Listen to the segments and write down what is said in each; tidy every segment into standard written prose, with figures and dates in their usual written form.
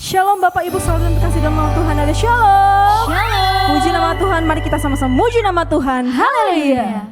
Shalom Bapak Ibu saudara dan kasih dalam nama Tuhan, ada shalom. Shalom. Puji nama Tuhan, mari kita sama-sama muji nama Tuhan. Haleluya.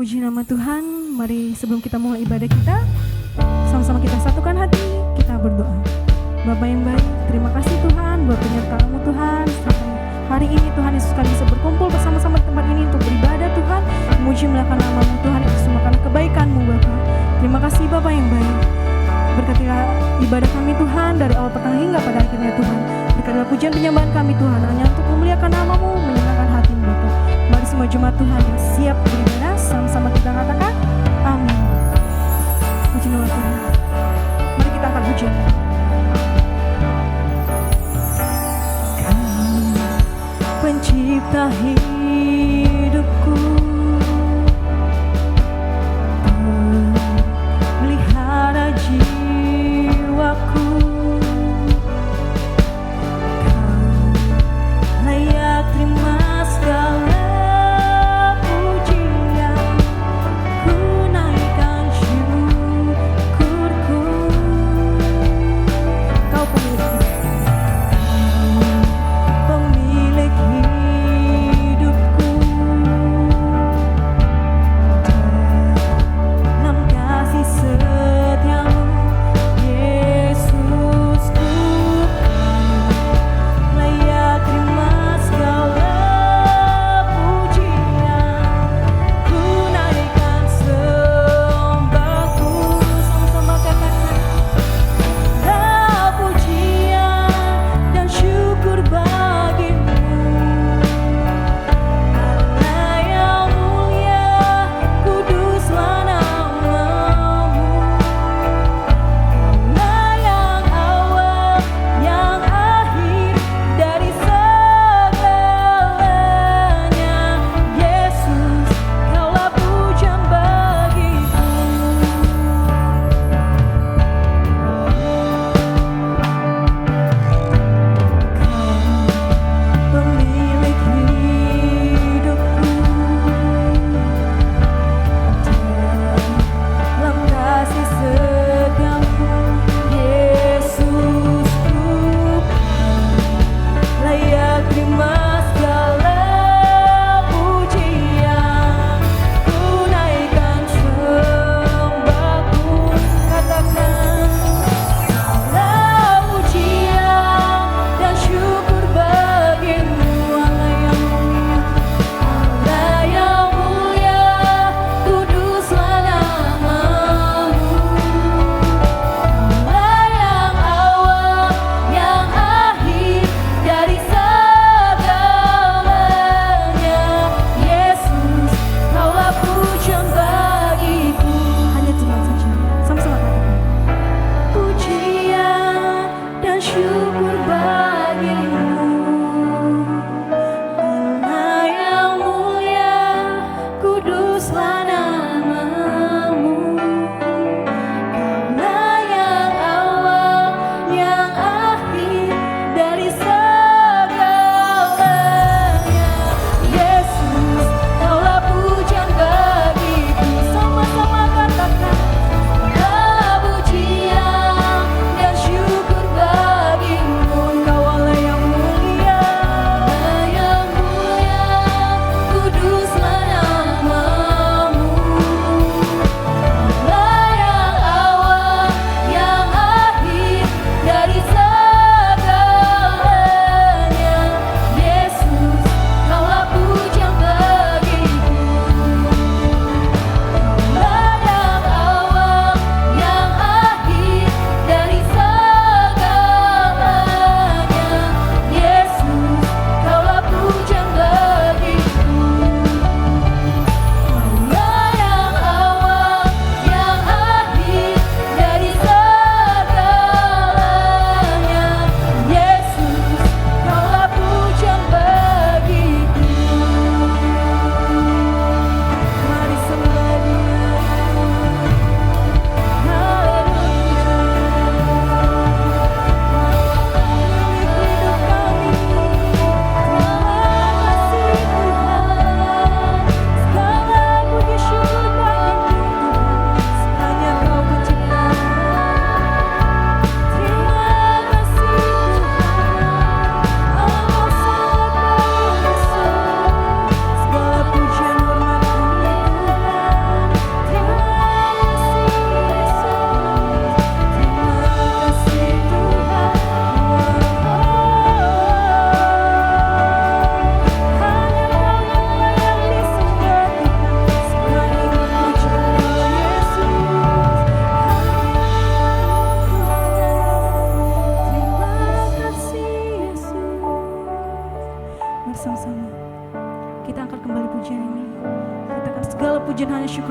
Puji nama Tuhan, mari sebelum kita mulai ibadah kita, sama-sama kita satukan hati, kita berdoa. Bapa yang baik, terima kasih Tuhan buat penyertaan-Mu Tuhan. Sampai hari ini Tuhan Yesus kami bisa berkumpul bersama-sama di tempat ini untuk beribadah Tuhan. Memuji melakukan nama-Mu Tuhan, itu semua karena kebaikan-Mu Bapa. Terima kasih Bapa yang baik. Berkatilah ibadah kami Tuhan dari awal petang hingga pada akhirnya Tuhan. Berkatilah pujian penyembahan kami Tuhan hanya untuk memuliakan nama-Mu, menyenangkan hati-Mu Bapa. Mari semua jemaat Tuhan yang siap beribadah, sama-sama kita katakan amin. Puji nama Tuhan. Mari kita angkat pujian. Pencipta hidupku, pelihara jiwaku, Kau layak terima segala pujian.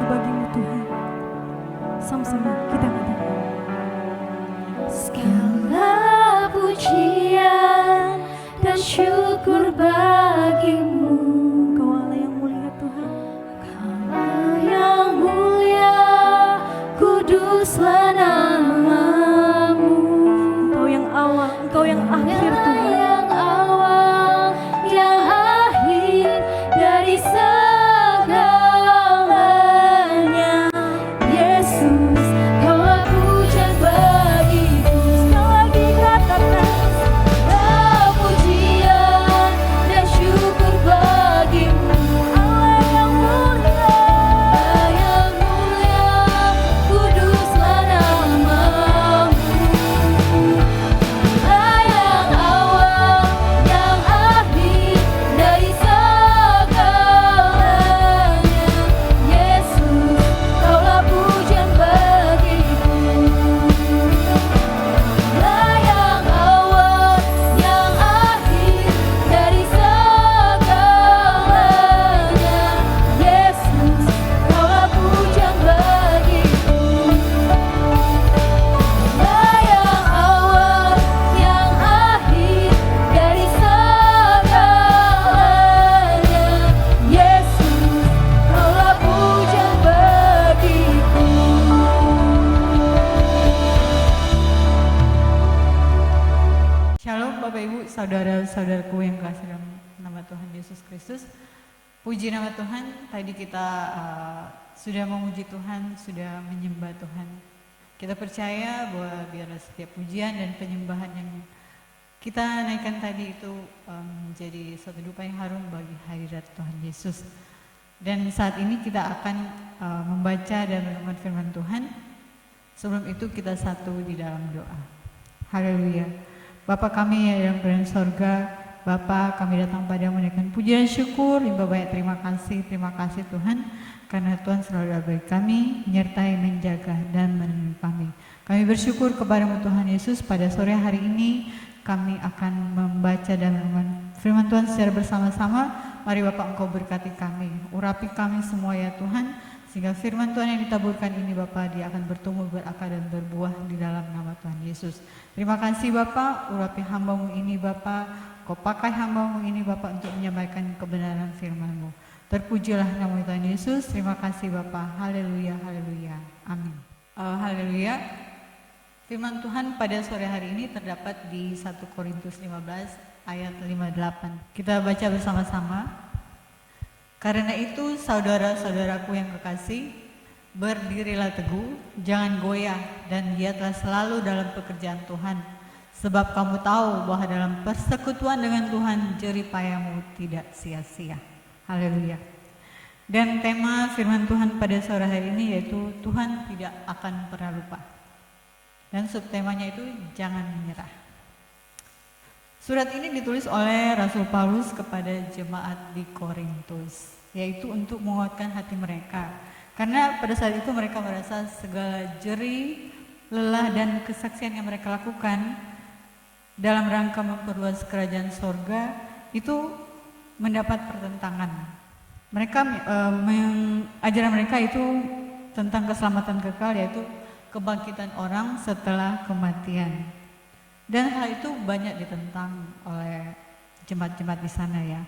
syukur bagimu Tuhan. Sama-sama kita katakan. Segala pujian dan syukur bagimu, Kau Allah yang mulia Tuhan. Allah yang mulia, kuduslah namamu. Engkau yang awal, Engkau yang akhir Tuhan. Yang awal, yang akhir dari segalanya. Yesus, Kaulah pujian bagiku. Sekali lagi katakan. Segala pujian dan syukur bagimu. Allah yang mulia. Allah yang mulia, kuduslah namamu. Allah yang awal, yang akhir dari segalanya. Yesus, Kaulah pujian bagiku. Allah yang awal, yang akhir dari segalanya. Yesus, Kaulah pujian bagiku. Allah yang awal, yang akhir dari segalanya. Yesus, Kaulah pujian bagiku. Shalom Bapak Ibu, saudara-saudaraku yang kasih dalam nama Tuhan Yesus Kristus. Puji nama Tuhan, tadi kita sudah memuji Tuhan, sudah menyembah Tuhan. Kita percaya bahwa biarlah setiap pujian dan penyembahan yang kita naikkan tadi itu menjadi suatu dupa yang harum bagi hadirat Tuhan Yesus. Dan saat ini kita akan membaca dan merenungkan firman Tuhan. Sebelum itu kita satu di dalam doa. Haleluya. Bapa kami yang ada dalam sorga, Bapa kami datang padamu dengan pujian syukur, limpah banyak terima kasih Tuhan, karena Tuhan selalu ada bagi kami, menyertai, menjaga, dan menemani kami. Kami bersyukur kepadamu Tuhan Yesus, pada sore hari ini kami akan membaca dan merenungkan firman Tuhan secara bersama-sama. Mari Bapak Engkau berkati kami, urapi kami semua ya Tuhan, sehingga firman Tuhan yang ditaburkan ini Bapak, dia akan bertumbuh, berakar dan berbuah di dalam nama Tuhan Yesus. Terima kasih Bapak, urapi hamba-Mu ini Bapak, Kau pakai hamba-Mu ini Bapak untuk menyampaikan kebenaran firman-Mu. Terpujilah nama Tuhan Yesus, terima kasih Bapak, haleluya, haleluya, amin. Haleluya. Firman Tuhan pada sore hari ini terdapat di 1 Korintus 15 ayat 58. Kita baca bersama-sama. Karena itu saudara-saudaraku yang kekasih, berdirilah teguh, jangan goyah, dan giatlah selalu dalam pekerjaan Tuhan. Sebab kamu tahu bahwa dalam persekutuan dengan Tuhan jerih payahmu tidak sia-sia. Haleluya. Dan tema firman Tuhan pada sore hari ini yaitu Tuhan tidak akan pernah lupa. Dan subtemanya itu jangan menyerah. Surat ini ditulis oleh Rasul Paulus kepada jemaat di Korintus, yaitu untuk menguatkan hati mereka. Karena pada saat itu mereka merasa segala jerih, lelah, dan kesaksian yang mereka lakukan dalam rangka memperluas kerajaan sorga itu mendapat pertentangan. Mereka ajaran mereka itu tentang keselamatan kekal, yaitu kebangkitan orang setelah kematian. Dan hal itu banyak ditentang oleh jemaat-jemaat di sana ya.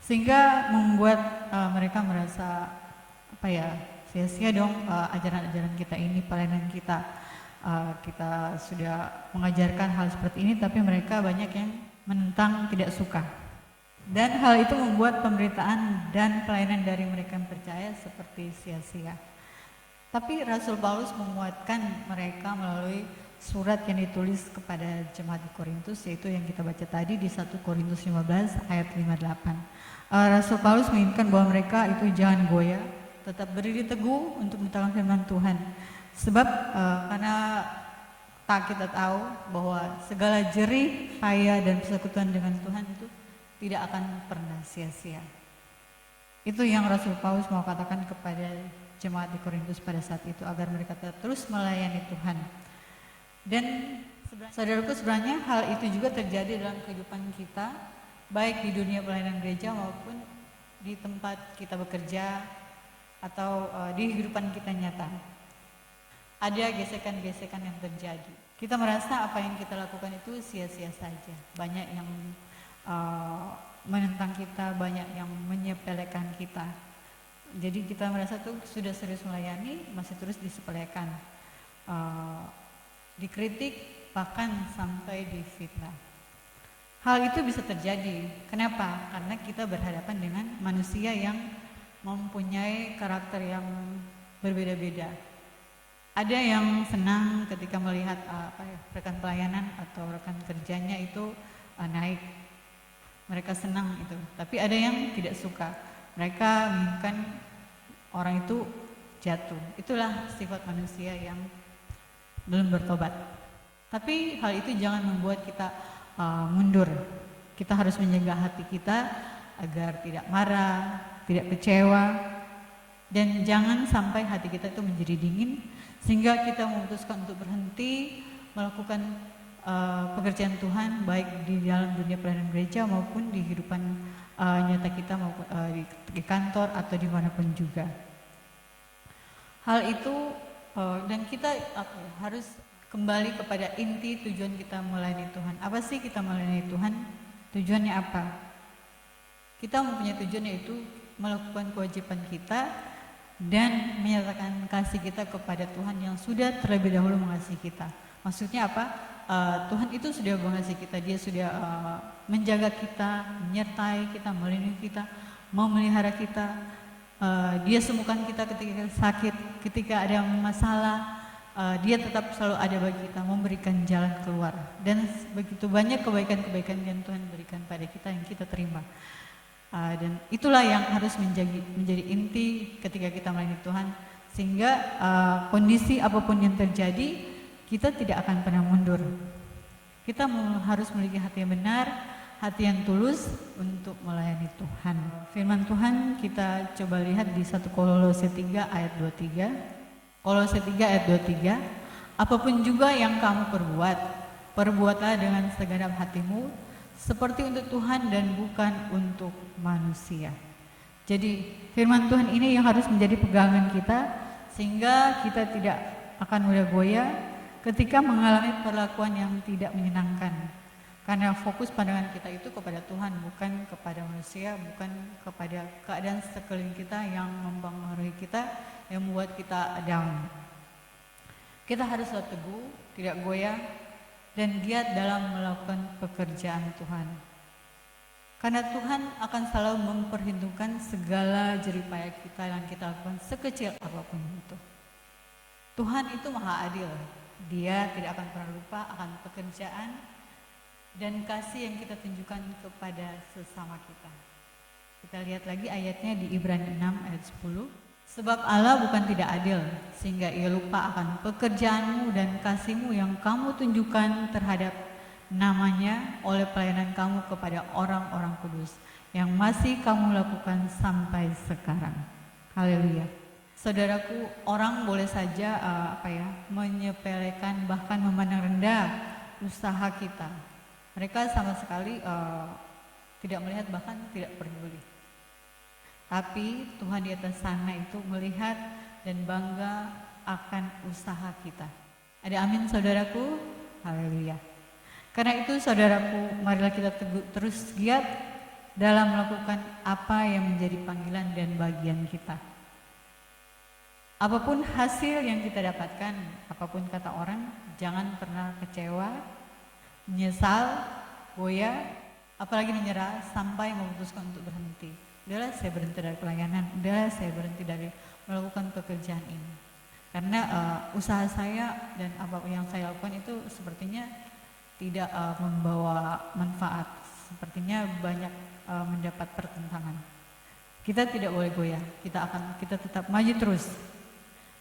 Sehingga membuat mereka merasa sia-sia dong ajaran-ajaran kita ini, pelayanan kita. Kita sudah mengajarkan hal seperti ini, tapi mereka banyak yang menentang, tidak suka. Dan hal itu membuat pemberitaan dan pelayanan dari mereka yang percaya seperti sia-sia. Tapi Rasul Paulus menguatkan mereka melalui surat yang ditulis kepada jemaat di Korintus, yaitu yang kita baca tadi di 1 Korintus 15 ayat 58. Rasul Paulus menginginkan bahwa mereka itu jangan goyah, tetap berdiri teguh untuk memberitakan firman Tuhan. Sebab karena kita tahu bahwa segala jerih, payah, dan persekutuan dengan Tuhan itu tidak akan pernah sia-sia. Itu yang Rasul Paulus mau katakan kepada jemaat di Korintus pada saat itu, agar mereka terus melayani Tuhan. Dan saudaraku, sebenarnya hal itu juga terjadi dalam kehidupan kita, baik di dunia pelayanan gereja maupun di tempat kita bekerja, atau di kehidupan kita nyata. Ada gesekan-gesekan yang terjadi. Kita merasa apa yang kita lakukan itu sia-sia saja. Banyak yang menentang kita, banyak yang menyepelekan kita. Jadi kita merasa tuh sudah serius melayani, masih terus disepelekan, dikritik, bahkan sampai difitnah. Hal itu bisa terjadi. Kenapa? Karena kita berhadapan dengan manusia yang mempunyai karakter yang berbeda-beda. Ada yang senang ketika melihat rekan pelayanan atau rekan kerjanya itu naik. Mereka senang itu. Tapi ada yang tidak suka. Mereka menginginkan orang itu jatuh. Itulah sifat manusia yang belum bertobat. Tapi hal itu jangan membuat kita mundur. Kita harus menjaga hati kita agar tidak marah, tidak kecewa, dan jangan sampai hati kita itu menjadi dingin sehingga kita memutuskan untuk berhenti melakukan pekerjaan Tuhan, baik di dalam dunia pelayanan gereja maupun di kehidupan nyata kita, maupun di kantor atau dimanapun juga. Hal itu dan kita harus kembali kepada inti tujuan kita melayani Tuhan. Apa sih kita melayani Tuhan? Tujuannya apa? Kita mempunyai tujuan, yaitu melakukan kewajiban kita dan menyatakan kasih kita kepada Tuhan yang sudah terlebih dahulu mengasihi kita. Maksudnya apa? Tuhan itu sudah mengasihi kita, Dia sudah menjaga kita, menyertai kita, melindungi kita, memelihara kita. Dia sembuhkan kita ketika kita sakit, ketika ada masalah. Dia tetap selalu ada bagi kita, memberikan jalan keluar. Dan begitu banyak kebaikan-kebaikan yang Tuhan berikan pada kita yang kita terima. Dan itulah yang harus menjadi inti ketika kita melayani Tuhan. Sehingga kondisi apapun yang terjadi, kita tidak akan pernah mundur. Kita harus memiliki hati yang benar, hati yang tulus untuk melayani Tuhan. Firman Tuhan kita coba lihat di 1 Kolose 3 ayat 23. Kolose 3 ayat 23, apapun juga yang kamu perbuat, perbuatlah dengan segenap hatimu, seperti untuk Tuhan dan bukan untuk manusia. Jadi firman Tuhan ini yang harus menjadi pegangan kita, sehingga kita tidak akan mudah goyah ketika mengalami perlakuan yang tidak menyenangkan. Karena fokus pandangan kita itu kepada Tuhan, bukan kepada manusia, bukan kepada keadaan sekeliling kita yang mempengaruhi kita, yang membuat kita down. Kita harus selalu teguh, tidak goyah, dan giat dalam melakukan pekerjaan Tuhan. Karena Tuhan akan selalu memperhitungkan segala jeripaya kita yang kita lakukan, sekecil apapun itu. Tuhan itu maha adil. Dia tidak akan pernah lupa akan pekerjaan dan kasih yang kita tunjukkan kepada sesama kita. Kita lihat lagi ayatnya di Ibrani 6 ayat 10. Sebab Allah bukan tidak adil, sehingga Ia lupa akan pekerjaanmu dan kasihmu yang kamu tunjukkan terhadap namanya oleh pelayanan kamu kepada orang-orang kudus, yang masih kamu lakukan sampai sekarang. Haleluya. Saudaraku, orang boleh saja menyepelekan, bahkan memandang rendah usaha kita. Mereka sama sekali tidak melihat, bahkan tidak peduli. Tapi Tuhan di atas sana itu melihat dan bangga akan usaha kita. Ada amin saudaraku? Haleluya. Karena itu saudaraku, marilah kita terus giat dalam melakukan apa yang menjadi panggilan dan bagian kita. Apapun hasil yang kita dapatkan, apapun kata orang, jangan pernah kecewa, menyesal, goyah, apalagi menyerah sampai memutuskan untuk berhenti. Udahlah saya berhenti dari pelayanan, udahlah saya berhenti dari melakukan pekerjaan ini. Karena usaha saya dan apa yang saya lakukan itu sepertinya tidak membawa manfaat, sepertinya banyak mendapat pertentangan. Kita tidak boleh goyah, kita tetap maju terus.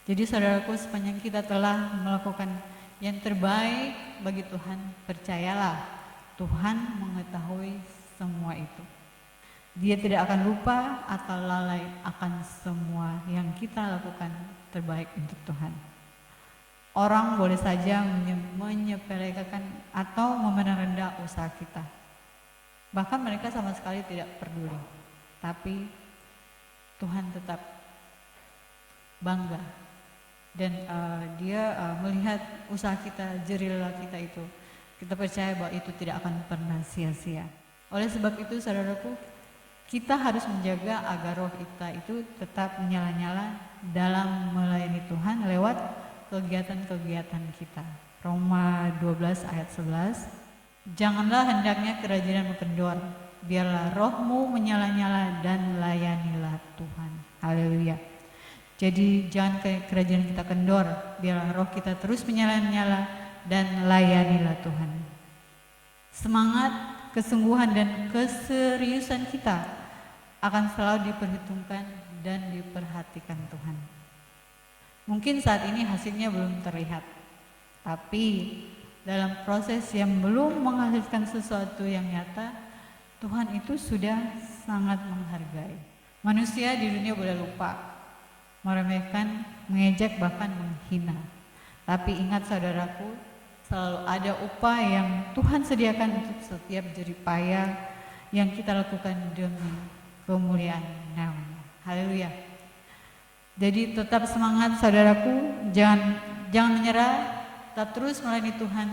Jadi saudaraku, sepanjang kita telah melakukan yang terbaik bagi Tuhan, percayalah Tuhan mengetahui semua itu. Dia tidak akan lupa atau lalai akan semua yang kita lakukan terbaik untuk Tuhan. Orang boleh saja menyepelekan atau memandang rendah usaha kita. Bahkan mereka sama sekali tidak peduli. Tapi Tuhan tetap bangga. Dan dia melihat usaha kita, jerih lelah kita itu. Kita percaya bahwa itu tidak akan pernah sia-sia. Oleh sebab itu saudaraku, kita harus menjaga agar roh kita itu tetap menyala-nyala dalam melayani Tuhan lewat kegiatan-kegiatan kita. Roma 12 ayat 11. Janganlah hendaknya kerajinan kendor, biarlah rohmu menyala-nyala dan layanilah Tuhan. Haleluya. Jadi jangan kerajinan kita kendor, biarlah roh kita terus menyala-nyala dan layanilah Tuhan. Semangat, kesungguhan dan keseriusan kita akan selalu diperhitungkan dan diperhatikan Tuhan. Mungkin saat ini hasilnya belum terlihat, tapi dalam proses yang belum menghasilkan sesuatu yang nyata, Tuhan itu sudah sangat menghargai. Manusia di dunia boleh lupa, meremehkan, mengejek, bahkan menghina. Tapi ingat saudaraku, selalu ada upah yang Tuhan sediakan untuk setiap jerih payah yang kita lakukan demi kemuliaan nama-Nya. Haleluya. Jadi tetap semangat saudaraku, jangan menyerah, tetap terus melayani Tuhan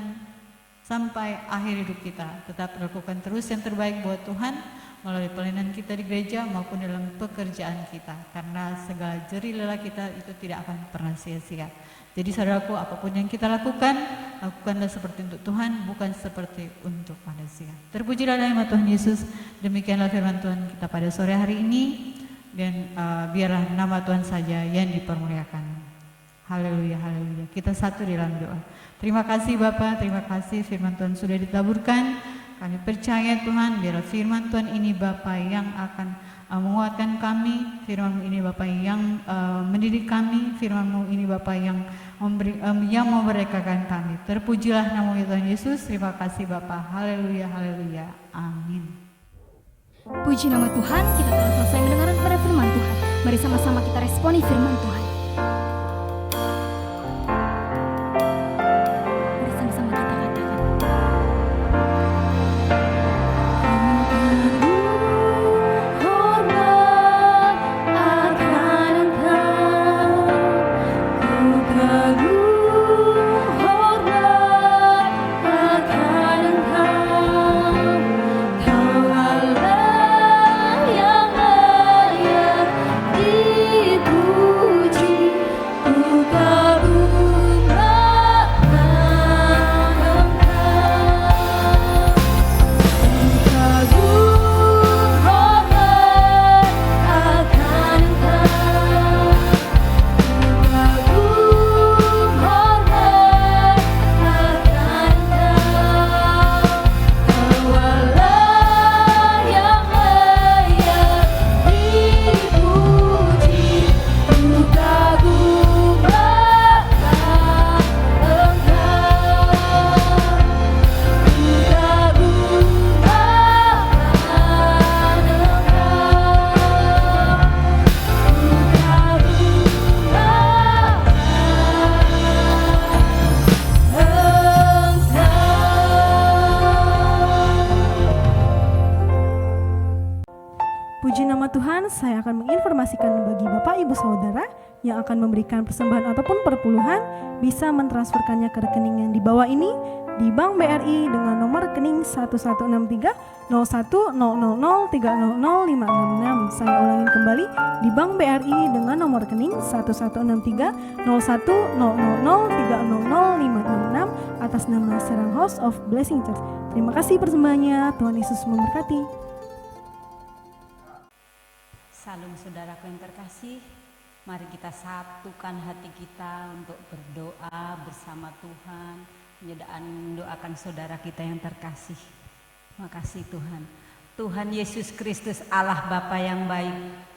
sampai akhir hidup kita. Tetap lakukan terus yang terbaik buat Tuhan melalui pelayanan kita di gereja maupun dalam pekerjaan kita. Karena segala jerih lelah kita itu tidak akan pernah sia-sia. Jadi saudaraku, apapun yang kita lakukan, lakukanlah seperti untuk Tuhan, bukan seperti untuk manusia. Terpujilah nama Tuhan Yesus. Demikianlah firman Tuhan kita pada sore hari ini. Dan biarlah nama Tuhan saja yang dipermuliakan. Haleluya, haleluya. Kita satu di dalam doa. Terima kasih Bapa, terima kasih firman Tuhan sudah ditaburkan. Kami percaya Tuhan, biarlah firman Tuhan ini Bapa yang akan menguatkan kami, firman-Mu ini Bapa yang mendidik kami, firman-Mu ini Bapa yang memerdekakan kami. Terpujilah nama Tuhan Yesus. Terima kasih Bapa. Haleluya, haleluya. Amin. Puji nama Tuhan, kita telah selesai mendengarkan kepada firman Tuhan. Mari sama-sama kita responi firman Tuhan. Mari sama-sama kita katakan. Hormat akan Engkau, ku kagum hormat akan Engkau, Kau Allah yang layak dipuji, ku kagum akan Engkau, ku kagum hormat akan Engkau, ku kagum hormat akan Engkau, Kau Allah yang layak dipuji, ku kagum akan Puji nama Tuhan, saya akan menginformasikan bagi Bapak Ibu Saudara yang akan memberikan persembahan ataupun perpuluhan bisa mentransferkannya ke rekening yang di bawah ini di Bank BRI dengan nomor rekening 1163 010003005666. Saya ulangin kembali, di Bank BRI dengan nomor rekening 1163 010003005666 atas nama Serang House of Blessing Church. Terima kasih persembahannya, Tuhan Yesus memberkati. Salam saudaraku yang terkasih, mari kita satukan hati kita untuk berdoa bersama Tuhan, mendoakan saudara kita yang terkasih. Terima kasih Tuhan. Tuhan Yesus Kristus Allah Bapa yang baik,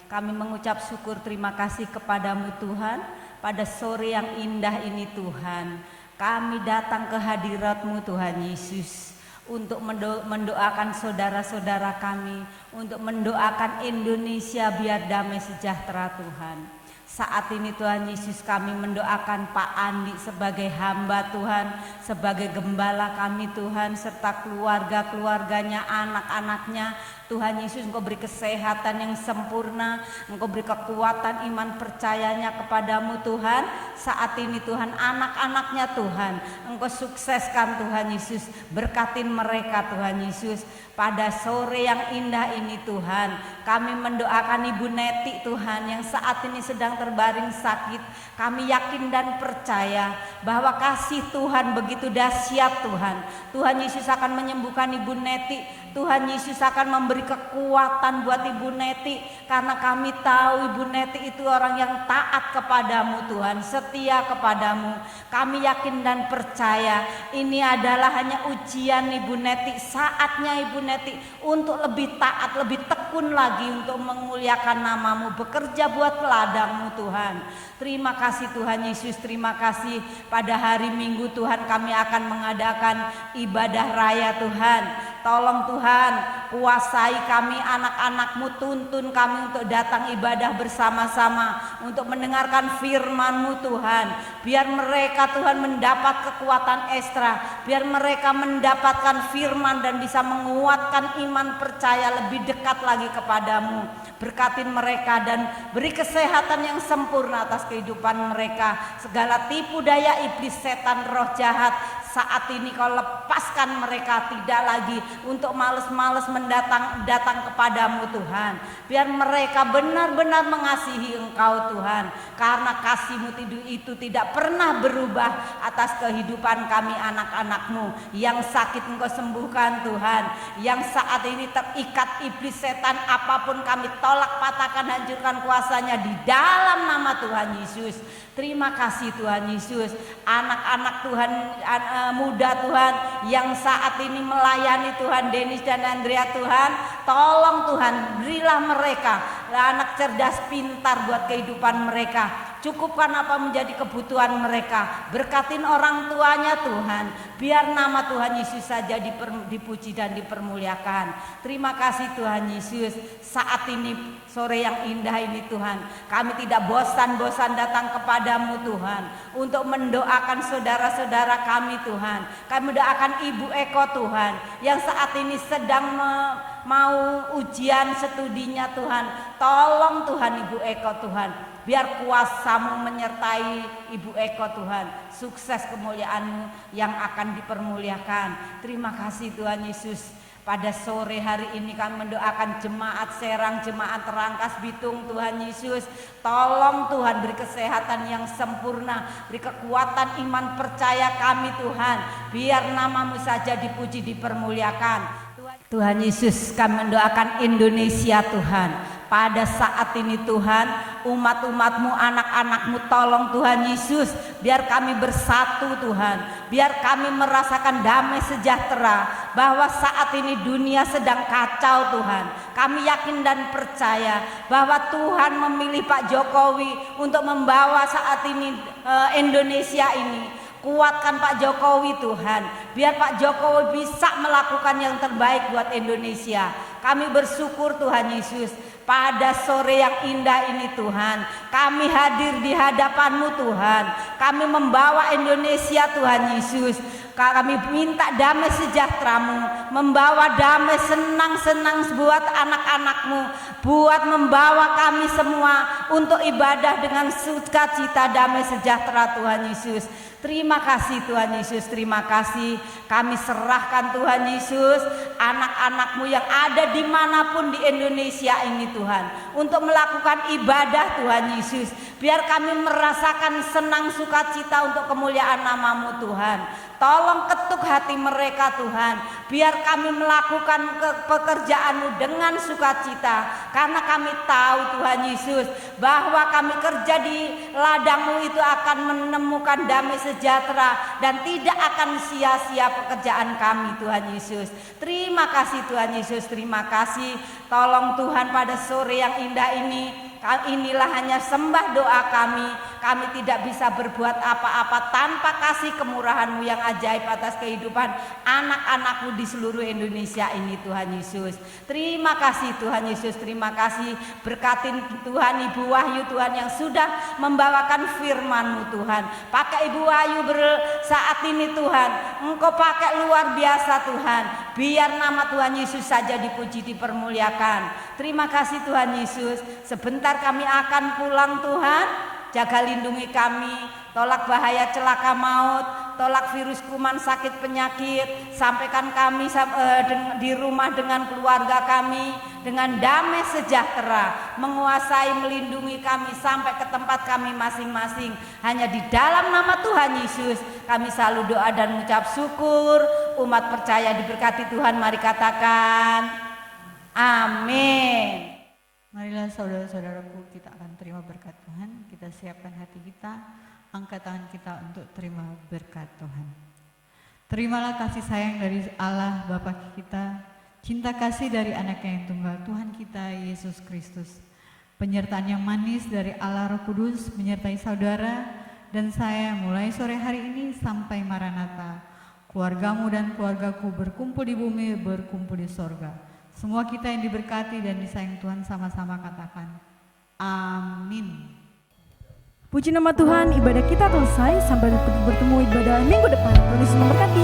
kami mengucap syukur terima kasih kepadamu Tuhan, pada sore yang indah ini Tuhan. Kami datang ke hadirat-Mu Tuhan Yesus, untuk mendoakan saudara-saudara kami, untuk mendoakan Indonesia biar damai sejahtera Tuhan. Saat ini Tuhan Yesus kami mendoakan Pak Andi sebagai hamba Tuhan, sebagai gembala kami Tuhan, serta keluarga-keluarganya, anak-anaknya. Tuhan Yesus, Engkau beri kesehatan yang sempurna, Engkau beri kekuatan iman percayanya kepadamu Tuhan. Saat ini Tuhan, anak-anaknya Tuhan, Engkau sukseskan Tuhan Yesus, berkatin mereka Tuhan Yesus. Pada sore yang indah ini Tuhan, kami mendoakan Ibu Neti Tuhan yang saat ini sedang terbaring sakit. Kami yakin dan percaya bahwa kasih Tuhan begitu dahsyat Tuhan. Tuhan Yesus akan menyembuhkan Ibu Neti. Tuhan Yesus akan memberi kekuatan buat Ibu Neti, karena kami tahu Ibu Neti itu orang yang taat kepadamu Tuhan, setia kepadamu. Kami yakin dan percaya ini adalah hanya ujian Ibu Neti. Saatnya Ibu Neti untuk lebih taat, lebih tekun lagi untuk memuliakan namamu, bekerja buat ladangmu Tuhan. Terima kasih Tuhan Yesus, terima kasih pada hari Minggu Tuhan kami akan mengadakan ibadah raya Tuhan. Tolong Tuhan, kuasai kami anak-anakmu, tuntun kami untuk datang ibadah bersama-sama, untuk mendengarkan firman-Mu Tuhan. Biar mereka Tuhan mendapat kekuatan ekstra, biar mereka mendapatkan firman dan bisa menguatkan iman percaya lebih dekat lagi kepadamu. Berkatin mereka dan beri kesehatan yang sempurna atas kehidupan mereka. Segala tipu daya iblis, setan, roh jahat, saat ini Kau lepaskan mereka, tidak lagi untuk males-males datang kepadamu Tuhan. Biar mereka benar-benar mengasihi Engkau Tuhan, karena kasih-Mu itu tidak pernah berubah atas kehidupan kami anak-anak-Mu. Yang sakit Engkau sembuhkan Tuhan, yang saat ini terikat iblis, setan, apapun kami tolak, patahkan, hancurkan kuasanya di dalam nama Tuhan Yesus. Terima kasih Tuhan Yesus. Anak-anak Tuhan, muda Tuhan yang saat ini melayani Tuhan, Denis dan Andrea Tuhan, tolong Tuhan, berilah mereka anak cerdas pintar buat kehidupan mereka. Cukupkan apa menjadi kebutuhan mereka. Berkatin orang tuanya Tuhan, biar nama Tuhan Yesus saja dipuji dan dipermuliakan. Terima kasih Tuhan Yesus. Saat ini sore yang indah ini Tuhan, kami tidak bosan-bosan datang kepadamu Tuhan, untuk mendoakan saudara-saudara kami Tuhan. Kami mendoakan Ibu Eko Tuhan, yang saat ini sedang mau ujian studinya Tuhan. Tolong Tuhan Ibu Eko Tuhan, biar kuasa-Mu menyertai Ibu Eko Tuhan. Sukses kemuliaan-Mu yang akan dipermuliakan. Terima kasih Tuhan Yesus. Pada sore hari ini kami mendoakan jemaat Serang, jemaat Rangkas Bitung Tuhan Yesus. Tolong Tuhan beri kesehatan yang sempurna, beri kekuatan iman percaya kami Tuhan. Biar nama-Mu saja dipuji, dipermuliakan. Tuhan Yesus, kami mendoakan Indonesia Tuhan. Pada saat ini Tuhan, umat-umat-Mu, anak-anak-Mu, tolong Tuhan Yesus, biar kami bersatu Tuhan, biar kami merasakan damai sejahtera, bahwa saat ini dunia sedang kacau Tuhan. Kami yakin dan percaya bahwa Tuhan memilih Pak Jokowi untuk membawa saat ini Indonesia ini. Kuatkan Pak Jokowi Tuhan, biar Pak Jokowi bisa melakukan yang terbaik buat Indonesia. Kami bersyukur Tuhan Yesus, pada sore yang indah ini Tuhan, kami hadir di hadapan-Mu Tuhan. Kami membawa Indonesia Tuhan Yesus. Kami minta damai sejahtera-Mu, membawa damai senang-senang buat anak-anak-Mu, buat membawa kami semua untuk ibadah dengan sukacita, damai sejahtera Tuhan Yesus. Terima kasih Tuhan Yesus, terima kasih. Kami serahkan Tuhan Yesus anak-anak-Mu yang ada dimanapun di Indonesia ini Tuhan, untuk melakukan ibadah Tuhan Yesus. Biar kami merasakan senang sukacita untuk kemuliaan nama-Mu Tuhan. Tolong ketuk hati mereka Tuhan, biar kami melakukan pekerjaan-Mu dengan sukacita. Karena kami tahu Tuhan Yesus, bahwa kami kerja di ladang-Mu itu akan menemukan damai sejahtera, dan tidak akan sia-sia pekerjaan kami Tuhan Yesus. Terima kasih Tuhan Yesus, terima kasih. Tolong Tuhan pada sore yang indah ini, Inilah hanya sembah doa kami. Kami tidak bisa berbuat apa-apa tanpa kasih kemurahan-Mu yang ajaib atas kehidupan anak-anak-Mu di seluruh Indonesia ini Tuhan Yesus. Terima kasih Tuhan Yesus, terima kasih. Berkatin Tuhan Ibu Wahyu Tuhan yang sudah membawakan firman-Mu Tuhan. Pakai Ibu Wahyu saat ini Tuhan, Engkau pakai luar biasa Tuhan. Biar nama Tuhan Yesus saja dipuji, dipermuliakan. Terima kasih Tuhan Yesus. Sebentar kami akan pulang Tuhan. Jaga lindungi kami, tolak bahaya celaka maut, tolak virus kuman sakit penyakit. Sampaikan kami di rumah dengan keluarga kami dengan damai sejahtera, menguasai melindungi kami sampai ke tempat kami masing-masing. Hanya di dalam nama Tuhan Yesus kami selalu doa dan mengucap syukur. Umat percaya diberkati Tuhan, mari katakan amin. Marilah saudara-saudaraku, kita akan terima berkat Tuhan. Kita siapkan hati kita, angkat tangan kita untuk terima berkat Tuhan. Terimalah kasih sayang dari Allah Bapa kita, cinta kasih dari Anak-Nya yang tunggal Tuhan kita Yesus Kristus, penyertaan yang manis dari Allah Roh Kudus menyertai saudara dan saya mulai sore hari ini sampai Maranatha. Keluargamu dan keluargaku berkumpul di bumi, berkumpul di sorga. Semua kita yang diberkati dan disayang Tuhan sama-sama katakan amin. Puji nama Tuhan, ibadah kita selesai. Sampai bertemu ibadah minggu depan. Tuhan Yesus memberkati.